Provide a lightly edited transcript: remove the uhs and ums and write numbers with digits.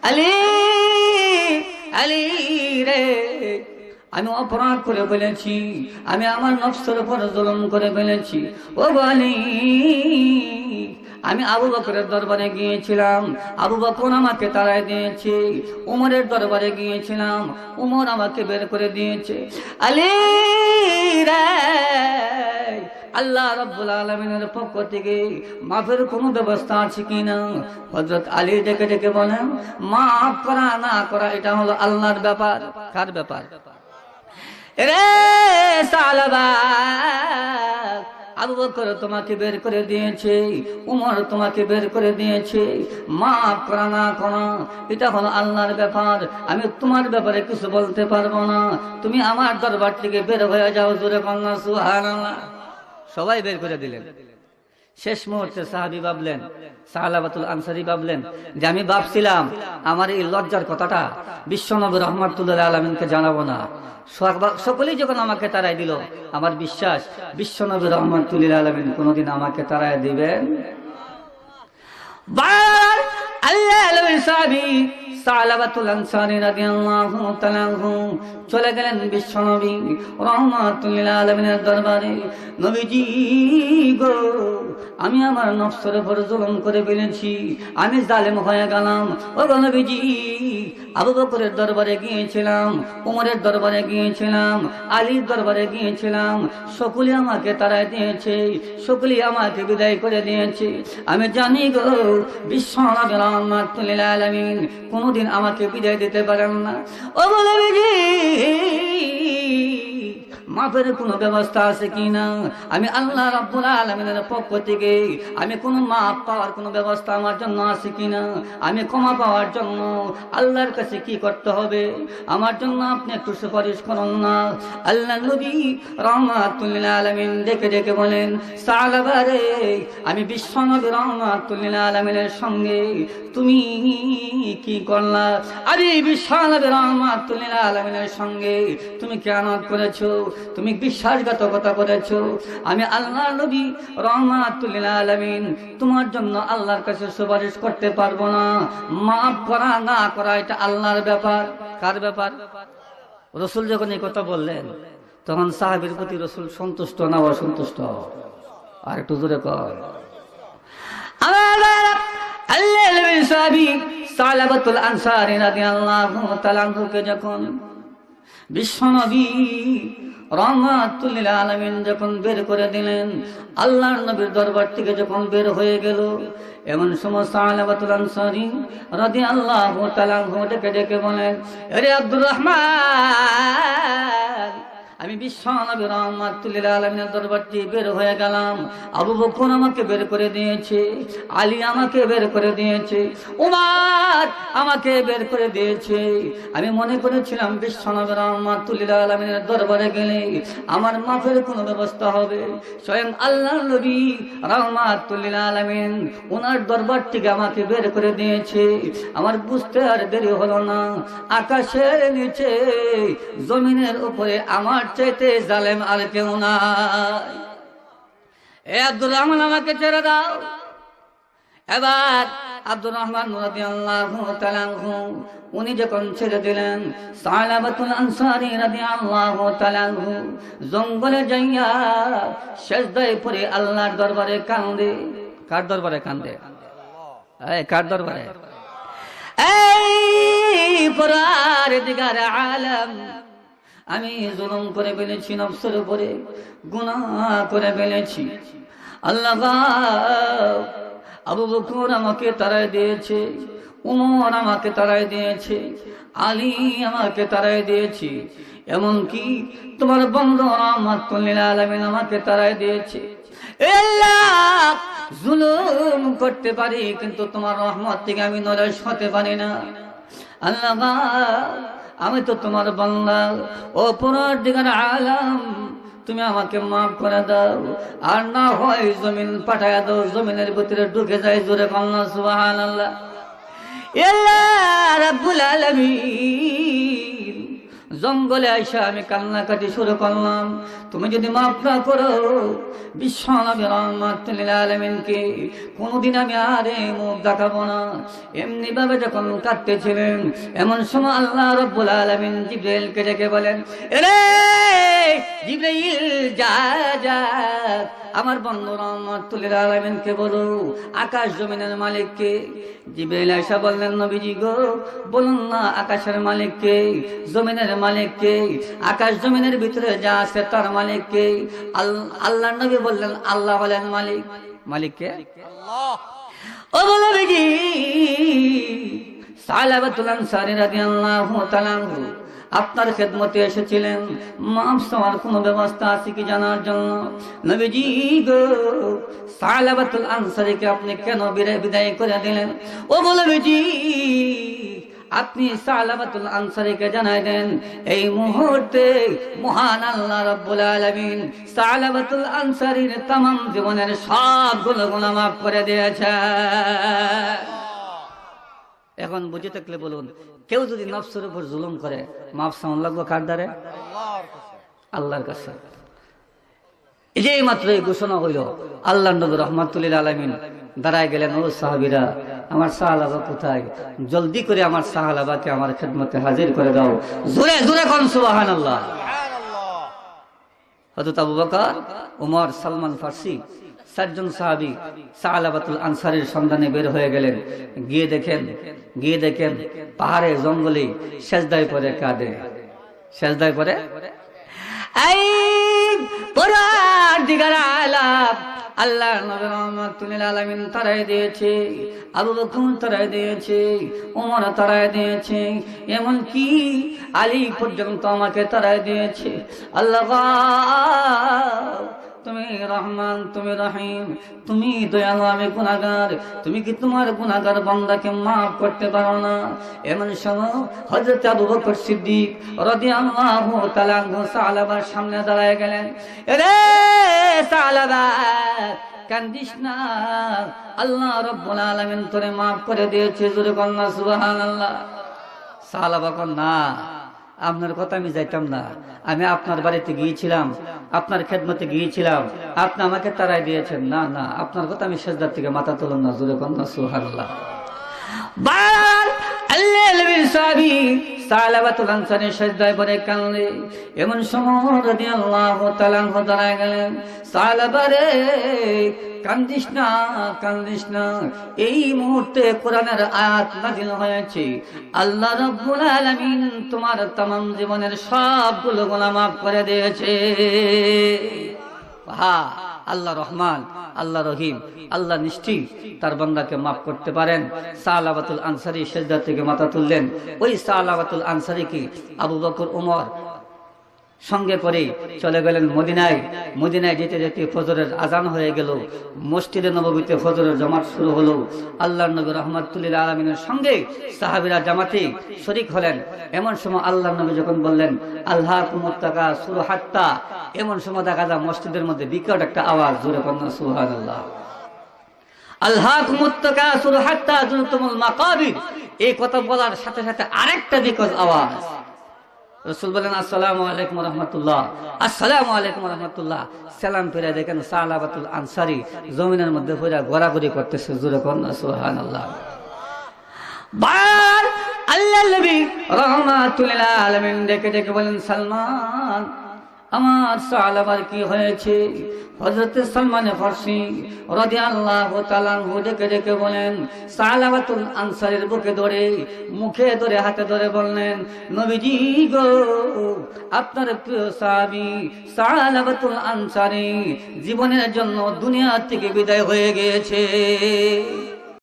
আলী আলী রে, আমি অপরাধ করে ফেলেছি, আমি আমার নফসের উপর জুলুম করে ফেলেছি। ও আলী, আমি আবু বকরের দরবারে গিয়েছিলাম, আবু বকর আমাকে তাড়ায় দিয়েছে। উমরের দরবারে গিয়েছিলাম, উমর আমাকে বের করে দিয়েছে। আলী রে, আল্লাহ রাব্বুল আলামিনের পক্ষ থেকে মাফের কোনো ব্যবস্থা আছে কিনা? হযরত আলী ডেকে ডেকে বলেন, মাফ করা না করা এটা হলো আল্লাহর ব্যাপার। কার ব্যাপার? রে সালাবা, আবু বকর তোমাকে বের করে দিয়েছে, উমর তোমাকে বের করে দিয়েছে, মাফ করা না করা এটা হলো আল্লাহর ব্যাপার। আমি তোমার ব্যাপারে কিছু বলতে পারবো না, তুমি আমার দরবার থেকে বের হয়ে যাও। জোরে বলনা সুবহানাল্লাহ। সবাই বের করে দিলেন। শেষ মুহূর্তে সাহাবী ভাবলেন, সালাবাতুল আনসারী ভাবলেন যে আমি ভাবছিলাম আমার এই লজ্জার কথাটা বিশ্বনবী রাহমাতুল্লাহ আলামিনকে জানাবো না। সকলেই যখন আমাকে তাড়াই দিল, আমার বিশ্বাস বিশ্বনবী রাহমাতুল্লাহ আলামিন কোনোদিন আমাকে তাড়াই দিবেন। আল্লাহর সাহাবী সালাবাতুল আনসারী রাদিয়াল্লাহু তাআলা আনহু চলে গেলেন বিশ্বনবী রাহমাতুল্লাহ আলামিনের দরবারে। নবীজি গো, আমি আমার নফসের উপর জুলুম করে ফেলেছি, আমি জালেম হয়ে গেলাম। ও গো নবীজি, আবু বকরের দরবারে গিয়েছিলাম, উমরের দরবারে গিয়েছিলাম, আলীর দরবারে গিয়েছিলাম, সকলে আমাকে তাড়ায় দিয়েছে, সকলে আমাকে বিদায় করে দিয়েছে। আমি জানি গো বিশ্বনবী রাহমাতুল্লাহ আলামিন কোনোদিন আমাকে বিদায় দিতে পারেন না। ও নবীজি, মাফের কোনো ব্যবস্থা আছে কিনা? আমি আল্লাহ রাব্বুল আলামিনের পক্ষ থেকে আমি কোনো মাফ পাওয়ার কোনো ব্যবস্থা আমার জন্য আছে কিনা? আমি ক্ষমা পাওয়ার জন্য আল্লাহর কাছে কি করতে হবে? আমার জন্য আপনি একটু সুপারিশ করুন না। আল্লাহ নবী রাহমাতুল্লাহ আলামিন ডেকে ডেকে বলেন, সালাবা রে, আমি বিশ্বনবী রাহমাতুল্লাহ আলামিনের সঙ্গে তুমি কি করলা? আরে বিশ্বনবী রাহমাতুল্লাহ আলামিনের সঙ্গে তুমি খেয়ানত করেছো, তুমি বিশ্বাসঘাতকতা করেছো। আমি আল্লাহ নবী রাহমাতুল্লাহ আলামিন তোমার জন্য আল্লাহর কাছে সুপারিশ করতে পারবো না। মাফ করা না করা এটা আল্লাহর ব্যাপার। কার ব্যাপার? রাসূল যখন এই কথা বললেন, তখন সাহাবীর প্রতি রাসূল সন্তুষ্ট না অসন্তুষ্ট? আর একটু জোরে কর। আল্লাহর সাহাবী সালাবাতুল আনসারী রাদিয়াল্লাহু তাআলা আনহুকে যখন বিশ্বনবী রাহমাতুল্লিল আলামিন যখন বের করে দিলেন, আল্লাহর নবীর দরবার থেকে যখন বের হয়ে গেল, এমন সময় সালাবাতুল আনসারী রাদিয়াল্লাহু তাআলা আনহু ডেকে ডেকে বলেন, আরে আব্দুর রহমান, আমি বিশ্বনবী রাহমাতুল্লিল আলামিনের দরবার থেকে বের হয়ে গেলাম, আবু বকর আমাকে বের করে দিয়েছে, আলী আমাকে বের করে দিয়েছে, উমর আমাকে বের করে দিয়েছে। আমি মনে করেছিলাম বিশ্বনবী রাহমাতুল্লিল আলামিনের দরবারে গেলে আমার মাফের কোনো ব্যবস্থা হবে। স্বয়ং আল্লাহর নবী রাহমাতুল্লিল আলামিন ওনার দরবার থেকে আমাকে বের করে দিয়েছে। আমার বুঝতে আর দেরি হলো না, আকাশের নিচে জমিনের উপরে আমার চাইতে জালেম আর কেউ নাই। এ আব্দুর রহমান, আমাকে ছেড়ে দাও। এবার আব্দুর রহমান রাদিয়াল্লাহু তাআলা আনহু উনি যখন ছেড়ে দিলেন, সালাবাতুল আনসারী রাদিয়াল্লাহু তাআলা আনহু জঙ্গলে যাইয়া সিজদায় পড়ে আল্লাহর দরবারে কান্দে। কার দরবারে কান্দে? কার দরবারে? এই পরওয়ারদিগার আলম, আমি জুলুম করে ফেলেছি, নফসের উপরে গুনাহ করে ফেলেছি। আল্লাহ আবু বকর আমাকে তাড়ায় দিয়েছে, উমর আমাকে তাড়ায় দিয়েছে, আলী আমাকে তাড়ায় দিয়েছে, এমনকি তোমার বন্ধু রাহমাতুল্লিল আলামিন আমাকে তাড়ায় দিয়েছে। আল্লাহ, জুলুম করতে পারি কিন্তু তোমার রহমত থেকে আমি নৈরাশ হতে পারি না। আল্লাহ, আমি তো তোমার বান্দা, ও পরওয়ারদিগার আলম, তুমি আমাকে মাফ করে দাও, আর না হয় জমিন পাঠায়া দাও, জমিনের ভিতরে ঢুকে যায়। জোরে বলনা সুবহানাল্লাহ। আল্লাহ রাব্বুল আলামিন জঙ্গলে আইসা আমি কান্নাকাটি শুরু করলাম, তুমি যদি মাফ না করো বিশ্বনবী রাহমাতুল লিল আলামিনকে কোনদিন আমি আর এই মুখ দেখাবো না। এমনি ভাবে যখন কাঁদতেছিলেন, এমন সময় আল্লাহ রাব্বুল আলামিন জিবরাইলকে ডেকে বলেন, এরে জিবরাইল, যা যা আমার বন্ধু রাহমাতুল লিল আলামিনকে বলো আকাশ জমিনের মালিককে। জিবরাইল আয়েশা বললেন, নবীজি গো বলুন না আকাশের মালিককে, জমিনের মালিককে, আকাশ জমিনের ভিতরে যা আছে তার মালিককে। আল্লাহ নবী বললেন, আল্লাহ বলেন মালিক, মালিককে আল্লাহ। ও নবীজি, সালাবাতুল আনসারী রাদিয়াল্লাহু তাআলা আনহু আপনার খেদমতে এসেছিলেন, মাফ চাওয়ার কোনো ব্যবস্থা আছে কি জানার জন্য। নবীজি গো, সালাবাতুল আনসারীকে আপনি কেন বিদায় করে দিলেন? ও নবীজি, আপনি সালাবাতুল আনসারীকে জানাই দেন এই মুহূর্তে মহান আল্লাহ রাব্বুল আলামিন সালাবাতুল আনসারীর तमाम জীবনের সবগুলো গুনাহ মাফ করে দিয়েছে। এখন বুঝে থাকলে বলুন, কেউ যদি নফসের উপর জুলুম করে মাফ চাওয়া লাগবে কার দ্বারে? আল্লাহর কাছে। এই যে মাত্র এই ঘোষণা হইল, আল্লাহর নবী রাহমাতুল লিল আলামিন দাঁড়ায় গেলেন, ও সাহাবীরা আমার সাহাবা কোথায়? জলদি করে আমার সাহাবাকে আমার খেদমতে হাজির করে দাও। জোরে জোরে কোন সুবহানাল্লাহ। হযরত আবু বকর, ওমর, সালমান ফারসি চারজন সাহাবী সালাবাতুল আনসারীর সন্ধানে বের হয়ে গেলেন। গিয়ে দেখেন পাহাড়ে জঙ্গলে সেজদায় পড়ে কাঁদে, সেজদায় পড়ে এই পরওয়ারদিগার আলাম আল্লাহ নবী রাহমাতুল লিল আলামিন তারাই দিয়েছে, আবু বকর তারাই দিয়েছে, ওমর তারাই দিয়েছে, এমন কি আলী পর্যন্ত আমাকে তারাই দিয়েছে। আল্লাহ তুমি রহমান, তুমি রহিম, তুমি দয়ালু, আমি গুনাহগার, তুমি কি তোমার গুনাহগার বান্দাকে মাফ করতে পারো না? এমন সময় হযরত আবু বকর সিদ্দিক রাদিয়াল্লাহু তাআলা আনহু সাহাবার সামনে দাঁড়ায় গেলেন। রে সাহাবা, কান্দিস না, আল্লাহ রাব্বুল আলামিন তোরে মাফ করে দিয়েছে। জোরে বলনা সুবহানাল্লাহ। সাহাবা বলেন, না আপনার কথা আমি যাইতাম না, আমি আপনার বাড়িতে গিয়েছিলাম, আপনার খেদমতে গিয়েছিলাম, আপনি আমাকে তারাই দিয়েছেন। না না, আপনার কথা আমি সেজদার থেকে মাথা তুললাম না। জোরে বলনা সুবহানাল্লাহ। বার আল্লাহ নবীর সাহাবী সালাবাতুল আনসারী সেজদায় পড়ে কাঁদলে, এমন সময় রাদিয়াল্লাহু তাআলা আনহু দাঁড়ায় গেলেন। সাহাবা রে, কান্দিস না, কান্দিস না, এই মুহূর্তে কোরআনের আয়াত নাযিল হয়েছে, আল্লাহ রাব্বুল আলামিন তোমার तमाम জীবনের সবগুলো গুনাহ মাফ করে দিয়েছে। হ্যাঁ, আল্লাহ রহমান, আল্লাহ রহিম, আল্লাহ নিশ্চয়ই তার বান্দাকে মাফ করতে পারেন। সালাবাতুল আনসারী সেজদা থেকে মাথা তুললেন। ওই সালাবাতুল আনসারীকে আবু বকর, ওমর সঙ্গে করে চলে গেলেন মদিনায়। মদিনায় যেতে যেতে ফজরের আজান হয়ে গেল, মসজিদে নববীতে ফজরের জামাত শুরু হলো। আল্লাহর নবী রাহমাতুল লিল আলামিনের সঙ্গে সাহাবীরা জামাতে শরীক হলেন। এমন সময় আল্লাহর নবী যখন বললেন আল্লাহুম্মা তাকাসুর হাত্তা, এমন সময় দেখা যায় মসজিদের মধ্যে বিকট একটা আওয়াজ। জোরে বলুন সুবহানাল্লাহ। আল্লাহুম্মা তাকাসুর হাত্তা যুরতুমুল মাকাবির, এই কথা বলার সাথে সাথে আরেকটা বিকট আওয়াজ। রাসূল বলেন, আসসালামু আলাইকুম ওয়া রাহমাতুল্লাহ, আসসালামু আলাইকুম ওয়া রাহমাতুল্লাহ। সালাম ফিরে দেখেন সালাবাতুল আনসারী জমিনের মধ্যে পড়ে ঘোরাঘুরি করতেছে। জোরে বলুন সুবহানাল্লাহ। বার আল্লাহ নবী রাহমাতুল লিল আলামিন ডেকে ডেকে বলেন, সালমান, আমার সাহাবার কি হয়েছে? হযরত সালমান ফারসি রাদিয়াল্লাহু তাআলা আনহু ডেকে ডেকে বলেন, সালাবাতুল আনসারীর বুকে ধরে, মুখে ধরে, হাতে ধরে বললেন, নবীজি গো, আপনার প্রিয় সাহাবী সালাবাতুল আনসারী জীবনের জন্য দুনিয়া থেকে বিদায় হয়ে গিয়েছে।